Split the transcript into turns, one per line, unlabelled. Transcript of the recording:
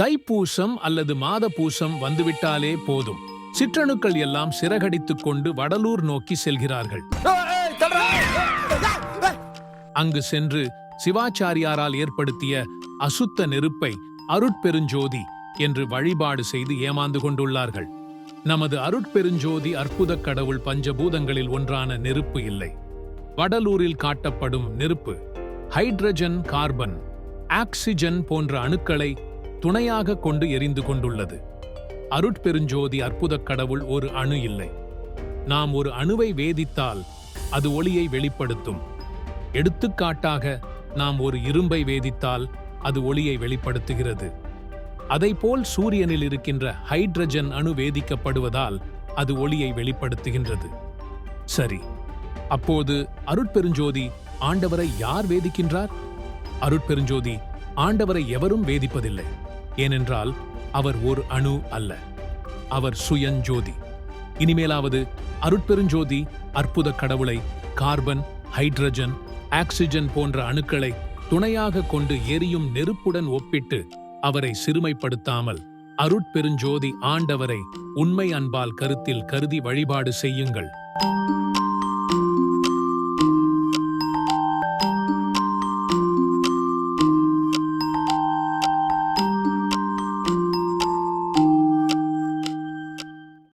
தைப்பூசம் அல்லது மாதப்பூசம் வந்துவிட்டாலே போதும், சிற்றணுக்கள் எல்லாம் சிறகடித்துக் கொண்டு வடலூர் நோக்கி செல்கிறார்கள். அங்கு சென்று சிவாச்சாரியாரால் ஏற்படுத்திய அசுத்த நெருப்பை அருட்பெருஞ்சோதி என்று வழிபாடு செய்து ஏமாந்து கொண்டுள்ளார்கள். நமது அருட்பெருஞ்சோதி அற்புதக் கடவுள் பஞ்சபூதங்களில் ஒன்றான நெருப்பு இல்லை. வடலூரில் காட்டப்படும் நெருப்பு ஹைட்ரஜன், கார்பன், ஆக்சிஜன் போன்ற அணுக்களை துணையாக கொண்டு எரிந்து கொண்டுள்ளது. அருட்பெருஞ்சோதி அற்புதக் கடவுள் ஒரு அணு இல்லை. நாம் ஒரு அணுவை வேதித்தால் அது ஒளியை வெளிப்படுத்தும். எடுத்துக்காட்டாக, நாம் ஒரு இரும்பை வேதித்தால் அது ஒளியை வெளிப்படுத்துகிறது. அதைப்போல் சூரியனில் இருக்கின்ற ஹைட்ரஜன் அணு வேதிக்கப்படுவதால் அது ஒளியை வெளிப்படுத்துகின்றது. சரி, அப்போது அருட்பெருஞ்சோதி ஆண்டவரை யார் வேதிக்கின்றார்? அருட்பெருஞ்சோதி ஆண்டவரை எவரும் வேதிப்பதில்லை. ஏனென்றால் அவர் ஒரு அணு அல்ல, அவர் சுயஞ்சோதி. இனிமேலாவது அருட்பெருஞ்சோதி அற்புத கடவுளை கார்பன், ஹைட்ரஜன், ஆக்சிஜன் போன்ற அணுக்களை துணையாக கொண்டு எரியும் நெருப்புடன் ஒப்பிட்டு அவரை சிறுமைப்படுத்தாமல் அருட்பெருஞ்சோதி ஆண்டவரை உண்மை அன்பால் கருத்தில் கருதி வழிபாடு செய்யுங்கள்.